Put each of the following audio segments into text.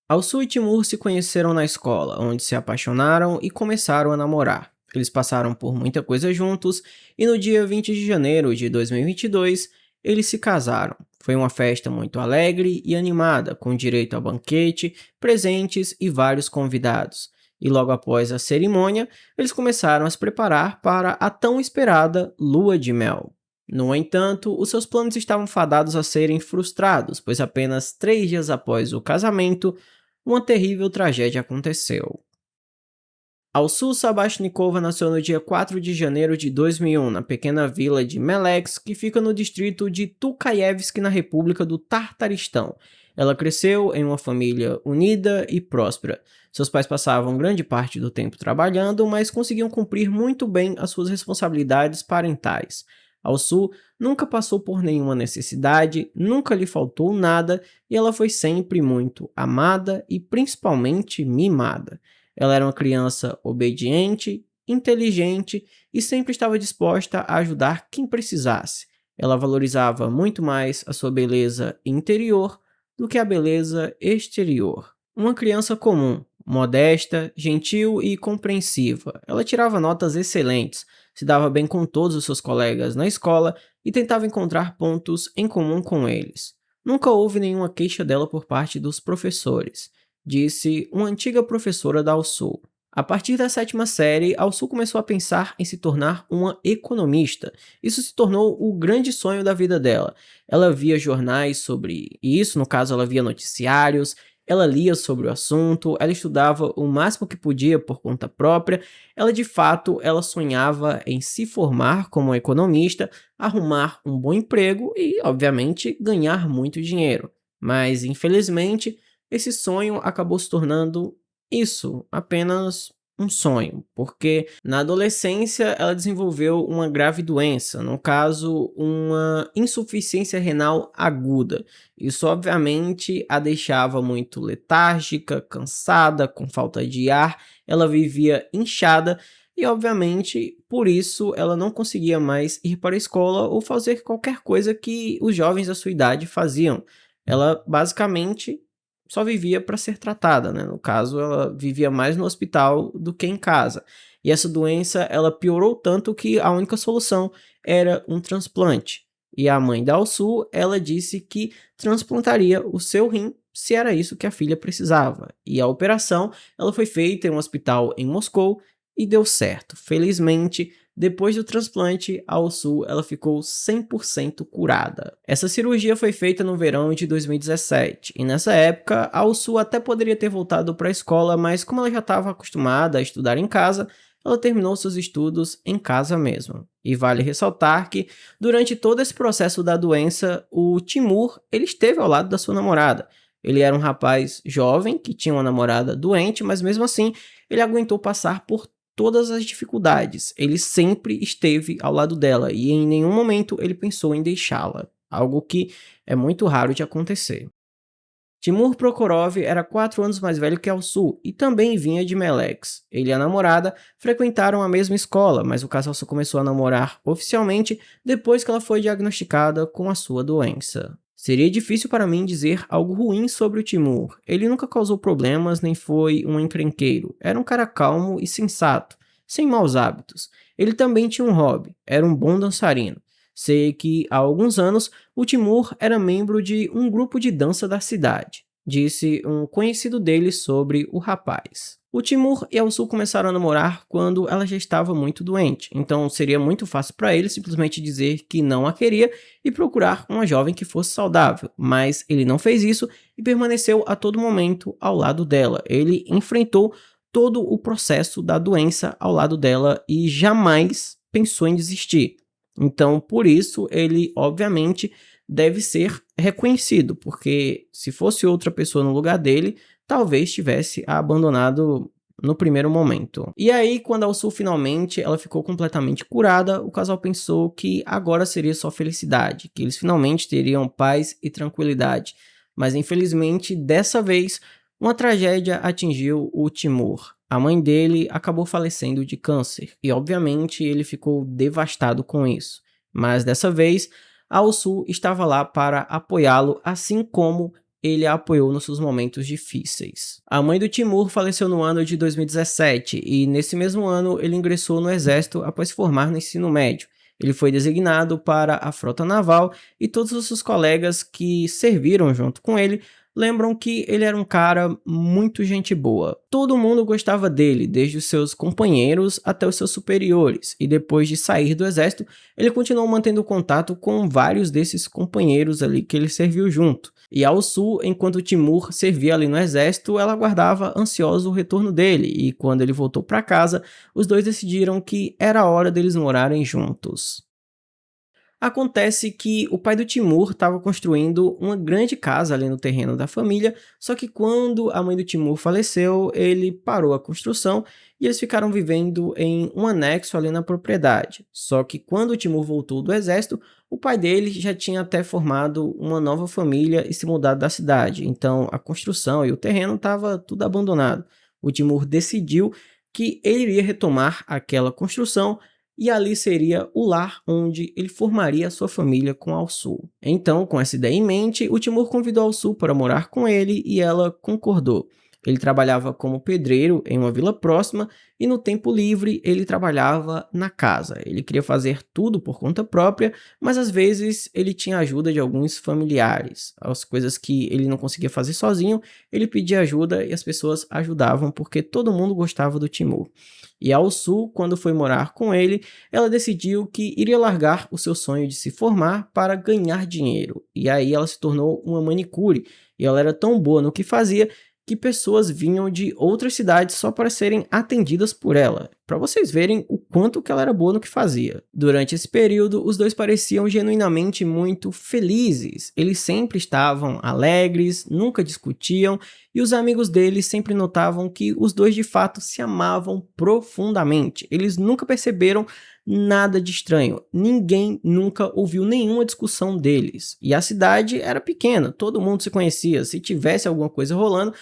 Alsu e Timur se conheceram na escola, onde se apaixonaram e começaram a namorar. Eles passaram por muita coisa juntos e no dia 20 de janeiro de 2022 eles se casaram. Foi uma festa muito alegre e animada, com direito a banquete, presentes e vários convidados. E logo após a cerimônia, eles começaram a se preparar para a tão esperada lua de mel. No entanto, os seus planos estavam fadados a serem frustrados, pois apenas 3 dias após o casamento, uma terrível tragédia aconteceu. Alsu Sabashnikova nasceu no dia 4 de janeiro de 2001, na pequena vila de Melex, que fica no distrito de Tukhaevsk, na República do Tartaristão. Ela cresceu em uma família unida e próspera. Seus pais passavam grande parte do tempo trabalhando, mas conseguiam cumprir muito bem as suas responsabilidades parentais. Alsu nunca passou por nenhuma necessidade, nunca lhe faltou nada e ela foi sempre muito amada e principalmente mimada. Ela era uma criança obediente, inteligente e sempre estava disposta a ajudar quem precisasse. Ela valorizava muito mais a sua beleza interior do que a beleza exterior. Uma criança comum, modesta, gentil e compreensiva. Ela tirava notas excelentes, se dava bem com todos os seus colegas na escola e tentava encontrar pontos em comum com eles. Nunca houve nenhuma queixa dela por parte dos professores, disse uma antiga professora da Alsu. A partir da sétima série, Alsu começou a pensar em se tornar uma economista. Isso se tornou o grande sonho da vida dela. Ela via jornais sobre isso, no caso ela via noticiários, ela lia sobre o assunto, ela estudava o máximo que podia por conta própria. Ela de fato, ela sonhava em se formar como economista, arrumar um bom emprego e, obviamente, ganhar muito dinheiro. Mas, infelizmente, esse sonho acabou se tornando isso, apenas um sonho, porque na adolescência ela desenvolveu uma grave doença, no caso, uma insuficiência renal aguda. Isso obviamente a deixava muito letárgica, cansada, com falta de ar, ela vivia inchada e obviamente por isso ela não conseguia mais ir para a escola ou fazer qualquer coisa que os jovens da sua idade faziam. Ela basicamente só vivia para ser tratada, né? No caso, ela vivia mais no hospital do que em casa. E essa doença, ela piorou tanto que a única solução era um transplante. E a mãe da Alsu, ela disse que transplantaria o seu rim se era isso que a filha precisava. E a operação, ela foi feita em um hospital em Moscou e deu certo. Felizmente, depois do transplante, a Alsu ela ficou 100% curada. Essa cirurgia foi feita no verão de 2017 e nessa época a Alsu até poderia ter voltado para a escola, mas como ela já estava acostumada a estudar em casa, ela terminou seus estudos em casa mesmo. E vale ressaltar que durante todo esse processo da doença, o Timur ele esteve ao lado da sua namorada. Ele era um rapaz jovem que tinha uma namorada doente, mas mesmo assim ele aguentou passar por todas as dificuldades. Ele sempre esteve ao lado dela e em nenhum momento ele pensou em deixá-la, algo que é muito raro de acontecer. Timur Prokhorov era 4 anos mais velho que Alsu e também vinha de Melex. Ele e a namorada frequentaram a mesma escola, mas o casal só começou a namorar oficialmente depois que ela foi diagnosticada com a sua doença. Seria difícil para mim dizer algo ruim sobre o Timur. Ele nunca causou problemas nem foi um encrenqueiro. Era um cara calmo e sensato, sem maus hábitos. Ele também tinha um hobby, era um bom dançarino. Sei que há alguns anos o Timur era membro de um grupo de dança da cidade, disse um conhecido dele sobre o rapaz. O Timur e a Alsu começaram a namorar quando ela já estava muito doente, então seria muito fácil para ele simplesmente dizer que não a queria e procurar uma jovem que fosse saudável, mas ele não fez isso e permaneceu a todo momento ao lado dela. Ele enfrentou todo o processo da doença ao lado dela e jamais pensou em desistir. Então, por isso, ele obviamente deve ser reconhecido, porque se fosse outra pessoa no lugar dele, talvez tivesse a abandonado no primeiro momento. E aí, quando a Alsu finalmente ela ficou completamente curada, o casal pensou que agora seria só felicidade, que eles finalmente teriam paz e tranquilidade. Mas infelizmente, dessa vez, uma tragédia atingiu o Timur. A mãe dele acabou falecendo de câncer e, obviamente, ele ficou devastado com isso. Mas dessa vez, a Alsu estava lá para apoiá-lo, assim como ele a apoiou nos seus momentos difíceis. A mãe do Timur faleceu no ano de 2017 e nesse mesmo ano ele ingressou no exército após se formar no ensino médio. Ele foi designado para a frota naval e todos os seus colegas que serviram junto com ele lembram que ele era um cara muito gente boa. Todo mundo gostava dele, desde os seus companheiros até os seus superiores, e depois de sair do exército, ele continuou mantendo contato com vários desses companheiros ali que ele serviu junto. E ao sul, enquanto Timur servia ali no exército, ela aguardava ansioso o retorno dele, e quando ele voltou para casa, os dois decidiram que era hora deles morarem juntos. Acontece que o pai do Timur estava construindo uma grande casa ali no terreno da família, só que quando a mãe do Timur faleceu, ele parou a construção e eles ficaram vivendo em um anexo ali na propriedade. Só que quando o Timur voltou do exército, o pai dele já tinha até formado uma nova família e se mudado da cidade, então a construção e o terreno estava tudo abandonado. O Timur decidiu que ele iria retomar aquela construção e ali seria o lar onde ele formaria a sua família com Alsu. Então, com essa ideia em mente, o Timur convidou Alsu para morar com ele e ela concordou. Ele trabalhava como pedreiro em uma vila próxima e no tempo livre ele trabalhava na casa. Ele queria fazer tudo por conta própria, mas às vezes ele tinha ajuda de alguns familiares. As coisas que ele não conseguia fazer sozinho, ele pedia ajuda e as pessoas ajudavam porque todo mundo gostava do Timur. E ao sul, quando foi morar com ele, ela decidiu que iria largar o seu sonho de se formar para ganhar dinheiro. E aí ela se tornou uma manicure e ela era tão boa no que fazia que pessoas vinham de outras cidades só para serem atendidas por ela, para vocês verem o quanto que ela era boa no que fazia. Durante esse período, os dois pareciam genuinamente muito felizes. Eles sempre estavam alegres, nunca discutiam, e os amigos deles sempre notavam que os dois de fato se amavam profundamente. Eles nunca perceberam nada de estranho. Ninguém nunca ouviu nenhuma discussão deles. E a cidade era pequena, todo mundo se conhecia. Se tivesse alguma coisa rolando,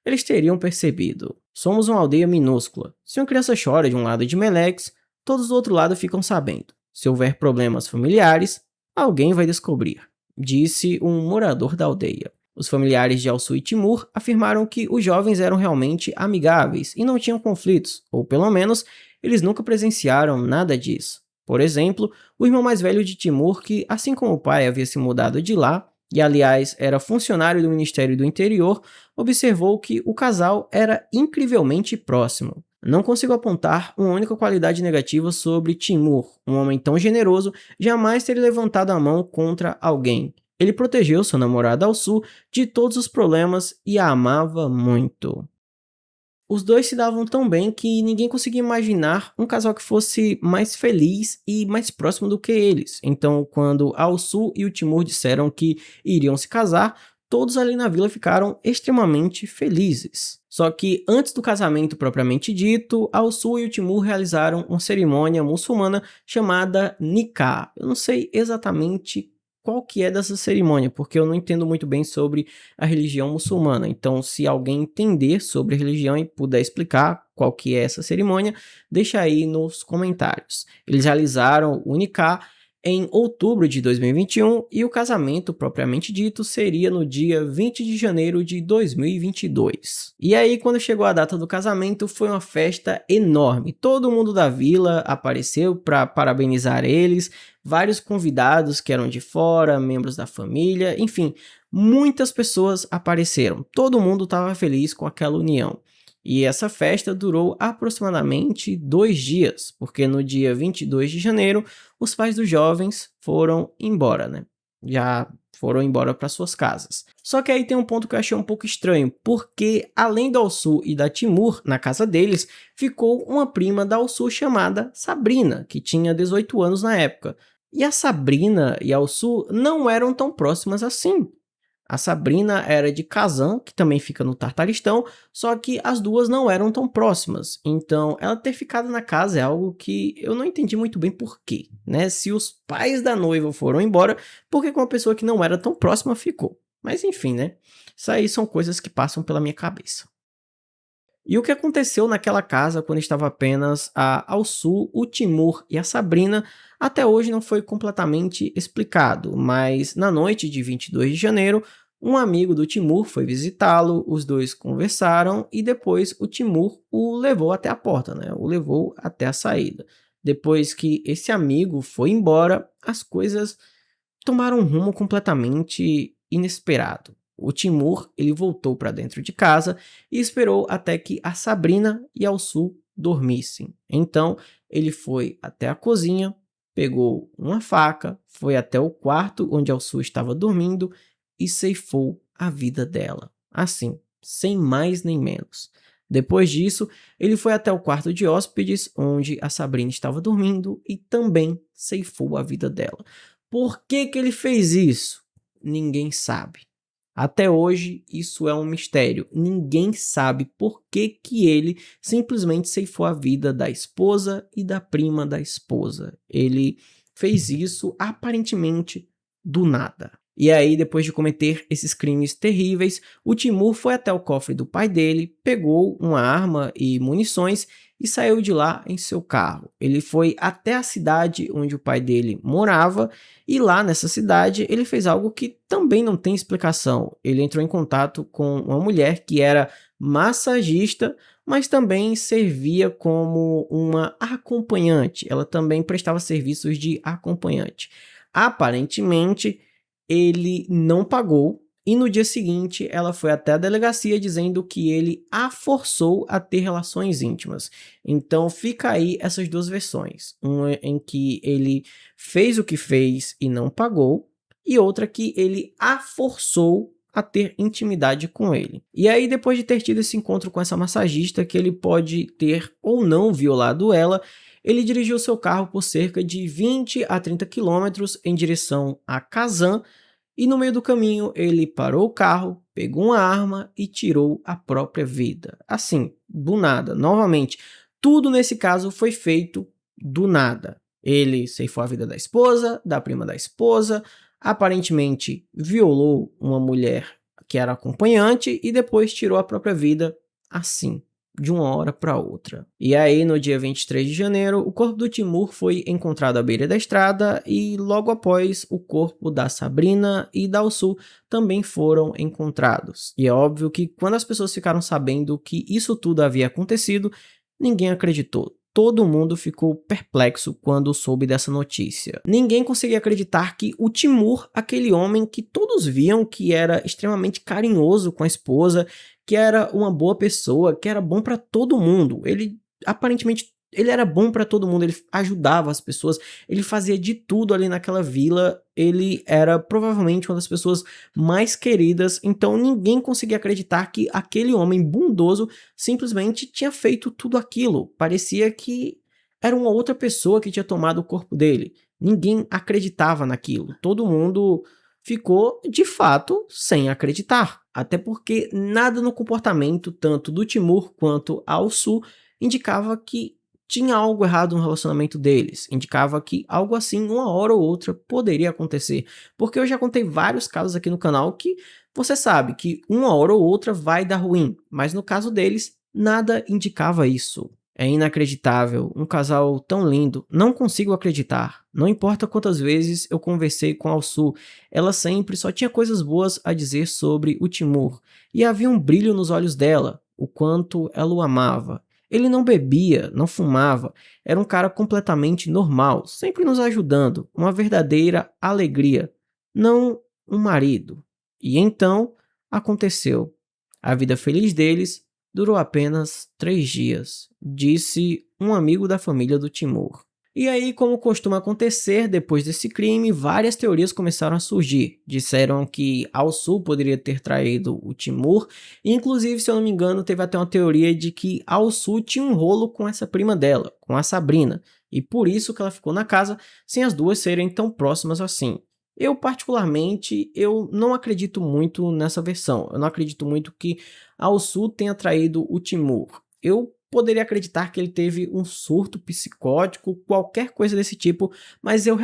eles teriam percebido. Somos uma aldeia minúscula. Se uma criança chora de um lado de Melex, todos do outro lado ficam sabendo. Se houver problemas familiares, alguém vai descobrir, disse um morador da aldeia. Os familiares de Alsu e Timur afirmaram que os jovens eram realmente amigáveis e não tinham conflitos, ou pelo menos eles nunca presenciaram nada disso. Por exemplo, o irmão mais velho de Timur, que assim como o pai havia se mudado de lá, e aliás era funcionário do Ministério do Interior, observou que o casal era incrivelmente próximo. Não consigo apontar uma única qualidade negativa sobre Timur, um homem tão generoso jamais teria levantado a mão contra alguém. Ele protegeu sua namorada Alsu de todos os problemas e a amava muito. Os dois se davam tão bem que ninguém conseguia imaginar um casal que fosse mais feliz e mais próximo do que eles. Então, quando Alsu e o Timur disseram que iriam se casar, todos ali na vila ficaram extremamente felizes. Só que antes do casamento propriamente dito, Alsu e o Timur realizaram uma cerimônia muçulmana chamada Nikah. Eu não sei exatamente qual que é dessa cerimônia, porque eu não entendo muito bem sobre a religião muçulmana. Então, se alguém entender sobre a religião e puder explicar qual que é essa cerimônia, deixa aí nos comentários. Eles realizaram o Nikah em outubro de 2021 e o casamento propriamente dito seria no dia 20 de janeiro de 2022. E aí, quando chegou a data do casamento, foi uma festa enorme. Todo mundo da vila apareceu para parabenizar eles, vários convidados que eram de fora, membros da família, enfim, muitas pessoas apareceram. Todo mundo estava feliz com aquela união. E essa festa durou aproximadamente 2 dias, porque no dia 22 de janeiro, os pais dos jovens foram embora, né? Já foram embora para suas casas. Só que aí tem um ponto que eu achei um pouco estranho, porque além do Alsu e da Timur, na casa deles, ficou uma prima da Alsu chamada Sabrina, que tinha 18 anos na época. E a Sabrina e a Alsu não eram tão próximas assim. A Sabrina era de Kazan, que também fica no Tartaristão, só que as duas não eram tão próximas. Então, ela ter ficado na casa é algo que eu não entendi muito bem por quê, né? Se os pais da noiva foram embora, por que uma pessoa que não era tão próxima ficou? Mas enfim, né? Isso aí são coisas que passam pela minha cabeça. E o que aconteceu naquela casa quando estava apenas a Alsu, o Timur e a Sabrina, até hoje não foi completamente explicado, mas na noite de 22 de janeiro, Um amigo do Timur foi visitá-lo, os dois conversaram e depois o Timur o levou até a porta, né? O levou até a saída. Depois que esse amigo foi embora, as coisas tomaram um rumo completamente inesperado. O Timur, ele voltou para dentro de casa e esperou até que a Sabrina e a Alsu dormissem. Então, ele foi até a cozinha, pegou uma faca, foi até o quarto onde a Alsu estava dormindo e ceifou a vida dela. Assim, sem mais nem menos. Depois disso, ele foi até o quarto de hóspedes onde a Sabrina estava dormindo e também ceifou a vida dela. Por que que ele fez isso? Ninguém sabe. Até hoje, isso é um mistério. Ninguém sabe por que que ele simplesmente ceifou a vida da esposa e da prima da esposa. Ele fez isso aparentemente do nada. E aí, depois de cometer esses crimes terríveis, o Timur foi até o cofre do pai dele, pegou uma arma e munições e saiu de lá em seu carro. Ele foi até a cidade onde o pai dele morava e lá nessa cidade ele fez algo que também não tem explicação. Ele entrou em contato com uma mulher que era massagista, mas também servia como uma acompanhante. Ela também prestava serviços de acompanhante. Aparentemente, ele não pagou e no dia seguinte ela foi até a delegacia dizendo que ele a forçou a ter relações íntimas. Então fica aí essas duas versões, uma em que ele fez o que fez e não pagou, e outra que ele a forçou a ter intimidade com ele. E aí, depois de ter tido esse encontro com essa massagista, que ele pode ter ou não violado ela, ele dirigiu seu carro por cerca de 20 a 30 quilômetros em direção a Kazan, e no meio do caminho ele parou o carro, pegou uma arma e tirou a própria vida. Assim, do nada. Novamente, tudo nesse caso foi feito do nada. Ele ceifou a vida da esposa, da prima da esposa, aparentemente violou uma mulher que era acompanhante e depois tirou a própria vida assim, de uma hora para outra. E aí, no dia 23 de janeiro, o corpo do Timur foi encontrado à beira da estrada e logo após, o corpo da Sabrina e da Alsu também foram encontrados. E é óbvio que quando as pessoas ficaram sabendo que isso tudo havia acontecido, ninguém acreditou. Todo mundo ficou perplexo quando soube dessa notícia. Ninguém conseguia acreditar que o Timur, aquele homem que todos viam que era extremamente carinhoso com a esposa, que era uma boa pessoa, que era bom para todo mundo. Ele aparentemente ele era bom para todo mundo, ele ajudava as pessoas, ele fazia de tudo ali naquela vila. Ele era provavelmente uma das pessoas mais queridas, então ninguém conseguia acreditar que aquele homem bondoso simplesmente tinha feito tudo aquilo. Parecia que era uma outra pessoa que tinha tomado o corpo dele. Ninguém acreditava naquilo. Todo mundo ficou, de fato, sem acreditar. Até porque nada no comportamento, tanto do Timur quanto ao Sul, indicava que tinha algo errado no relacionamento deles. Indicava que algo assim, uma hora ou outra, poderia acontecer. Porque eu já contei vários casos aqui no canal que você sabe que uma hora ou outra vai dar ruim. Mas no caso deles, nada indicava isso. É inacreditável, um casal tão lindo, não consigo acreditar. Não importa quantas vezes eu conversei com a Alsu, ela sempre só tinha coisas boas a dizer sobre o Timur. E havia um brilho nos olhos dela, o quanto ela o amava. Ele não bebia, não fumava, era um cara completamente normal, sempre nos ajudando, uma verdadeira alegria, não um marido. E então, aconteceu. A vida feliz deles durou apenas 3 dias, disse um amigo da família do Timur. E aí, como costuma acontecer, depois desse crime, várias teorias começaram a surgir. Disseram que Alsu poderia ter traído o Timur, e inclusive, se eu não me engano, teve até uma teoria de que Alsu tinha um rolo com essa prima dela, com a Sabrina, e por isso que ela ficou na casa sem as duas serem tão próximas assim. Eu, particularmente, eu não acredito muito nessa versão. Eu não acredito muito que Alsu tenha traído o Timur. Eu poderia acreditar que ele teve um surto psicótico, qualquer coisa desse tipo, mas eu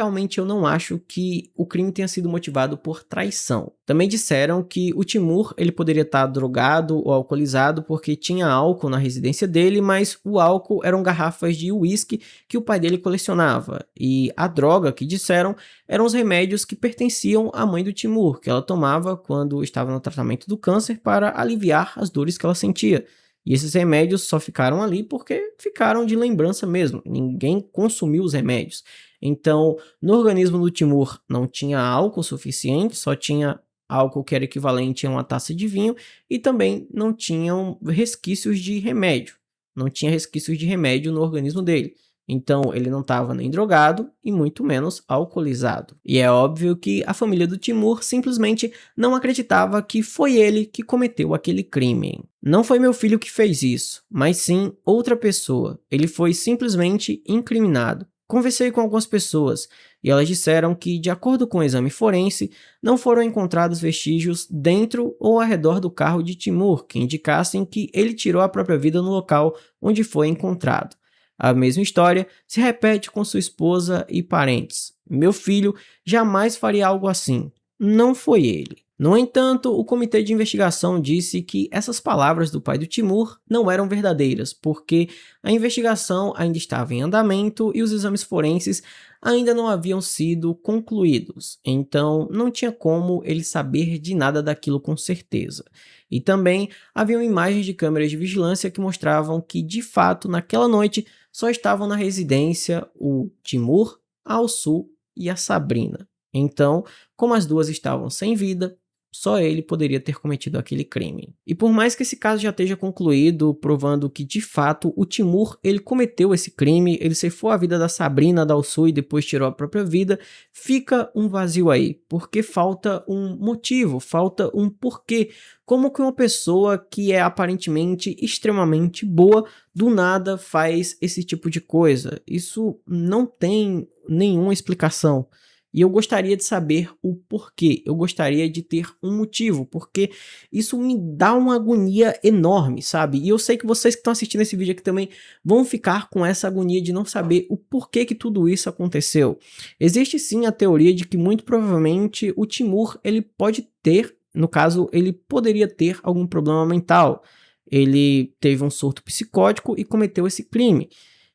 não acho que o crime tenha sido motivado por traição. Também disseram que o Timur ele poderia estar drogado ou alcoolizado porque tinha álcool na residência dele, mas o álcool eram garrafas de uísque que o pai dele colecionava, e a droga que disseram eram os remédios que pertenciam à mãe do Timur, que ela tomava quando estava no tratamento do câncer para aliviar as dores que ela sentia. E esses remédios só ficaram ali porque ficaram de lembrança mesmo. Ninguém consumiu os remédios. Então, no organismo do Timur não tinha álcool suficiente, só tinha álcool que era equivalente a uma taça de vinho e também não tinham resquícios de remédio. Não tinha resquícios de remédio no organismo dele. Então, ele não estava nem drogado e muito menos alcoolizado. E é óbvio que a família do Timur simplesmente não acreditava que foi ele que cometeu aquele crime. Não foi meu filho que fez isso, mas sim outra pessoa. Ele foi simplesmente incriminado. Conversei com algumas pessoas e elas disseram que, de acordo com o exame forense, não foram encontrados vestígios dentro ou ao redor do carro de Timur que indicassem que ele tirou a própria vida no local onde foi encontrado. A mesma história se repete com sua esposa e parentes. Meu filho jamais faria algo assim. Não foi ele. No entanto, o comitê de investigação disse que essas palavras do pai do Timur não eram verdadeiras, porque a investigação ainda estava em andamento e os exames forenses ainda não haviam sido concluídos. Então, não tinha como ele saber de nada daquilo com certeza. E também haviam imagens de câmeras de vigilância que mostravam que, de fato, naquela noite, só estavam na residência o Timur, a Alsu e a Sabrina. Então, como as duas estavam sem vida, só ele poderia ter cometido aquele crime. E por mais que esse caso já esteja concluído, provando que de fato o Timur ele cometeu esse crime, ele ceifou a vida da Sabrina, da Alsu e depois tirou a própria vida, fica um vazio aí, porque falta um motivo, falta um porquê. Como que uma pessoa que é aparentemente extremamente boa, do nada faz esse tipo de coisa? Isso não tem nenhuma explicação. E eu gostaria de saber o porquê, eu gostaria de ter um motivo, porque isso me dá uma agonia enorme, sabe? E eu sei que vocês que estão assistindo esse vídeo aqui também vão ficar com essa agonia de não saber o porquê que tudo isso aconteceu. Existe sim a teoria de que muito provavelmente o Timur, ele pode ter, no caso, ele poderia ter algum problema mental. Ele teve um surto psicótico e cometeu esse crime.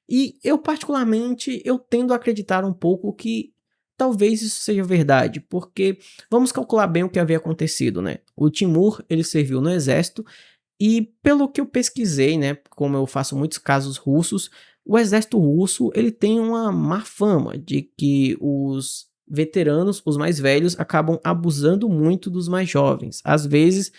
E eu particularmente, eu tendo a acreditar um pouco que talvez isso seja verdade, porque vamos calcular bem o que havia acontecido, né? O Timur, ele serviu no exército e pelo que eu pesquisei, né, como eu faço muitos casos russos, o exército russo, ele tem uma má fama de que os veteranos, os mais velhos, acabam abusando muito dos mais jovens. Às vezes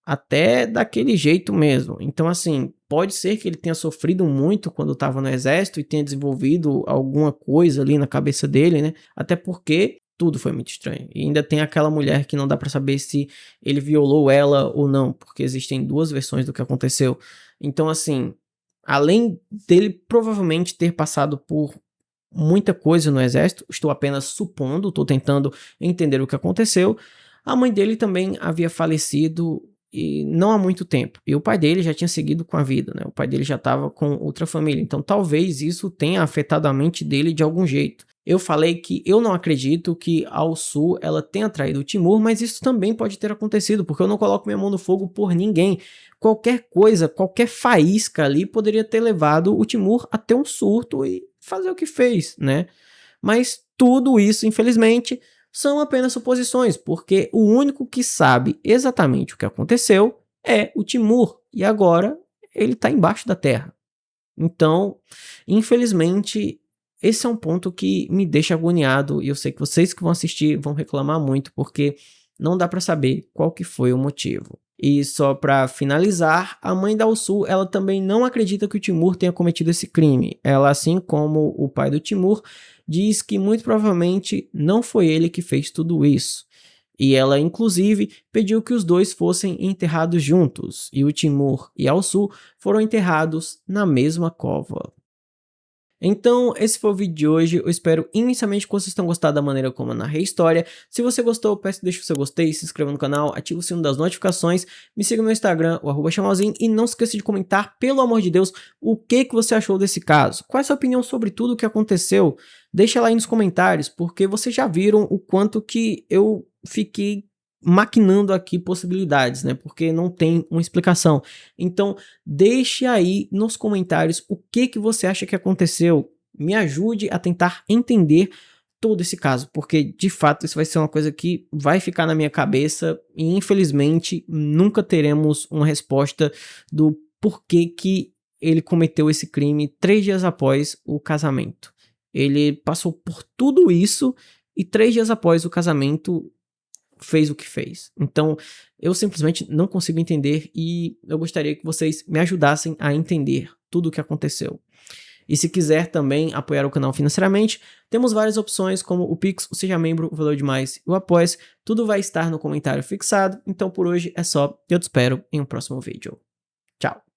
até daquele jeito mesmo. Então, assim, pode ser que ele tenha sofrido muito quando estava no exército e tenha desenvolvido alguma coisa ali na cabeça dele, né? Até porque tudo foi muito estranho. E ainda tem aquela mulher que não dá pra saber se ele violou ela ou não, porque existem duas versões do que aconteceu. Então, assim, além dele provavelmente ter passado por muita coisa no exército, estou apenas supondo, estou tentando entender o que aconteceu. A mãe dele também havia falecido e não há muito tempo. E o pai dele já tinha seguido com a vida, né? O pai dele já estava com outra família. Então talvez isso tenha afetado a mente dele de algum jeito. Eu falei que eu não acredito que a Alsu ela tenha traído o Timur, mas isso também pode ter acontecido, porque eu não coloco minha mão no fogo por ninguém. Qualquer coisa, qualquer faísca ali poderia ter levado o Timur a ter um surto e fazer o que fez, né? Mas tudo isso, infelizmente, são apenas suposições, porque o único que sabe exatamente o que aconteceu é o Timur, e agora ele está embaixo da terra. Então, infelizmente, esse é um ponto que me deixa agoniado, e eu sei que vocês que vão assistir vão reclamar muito, porque não dá para saber qual que foi o motivo. E só para finalizar, a mãe da Alsu, ela também não acredita que o Timur tenha cometido esse crime. Ela, assim como o pai do Timur, diz que muito provavelmente não foi ele que fez tudo isso. E ela, inclusive, pediu que os dois fossem enterrados juntos, e o Timur e a Alsu foram enterrados na mesma cova. Então, esse foi o vídeo de hoje. Eu espero imensamente que vocês tenham gostado da maneira como eu narrei a história. Se você gostou, peço que deixe o seu gostei, se inscreva no canal, ative o sino das notificações, me siga no Instagram, o @chamalzinho, e não se esqueça de comentar, pelo amor de Deus, o que você achou desse caso. Qual é a sua opinião sobre tudo o que aconteceu? Deixa lá aí nos comentários, porque vocês já viram o quanto que eu fiquei maquinando aqui possibilidades, né? Porque não tem uma explicação. Então, deixe aí nos comentários o que você acha que aconteceu. Me ajude a tentar entender todo esse caso, porque de fato isso vai ser uma coisa que vai ficar na minha cabeça e infelizmente nunca teremos uma resposta do porquê que ele cometeu esse crime 3 dias após o casamento. Ele passou por tudo isso e 3 dias após o casamento fez o que fez. Então, eu simplesmente não consigo entender e eu gostaria que vocês me ajudassem a entender tudo o que aconteceu. E se quiser também apoiar o canal financeiramente, temos várias opções como o Pix, o Seja Membro, o Valeu Demais e o Apoia-se. Tudo vai estar no comentário fixado. Então por hoje é só. Eu te espero em um próximo vídeo. Tchau!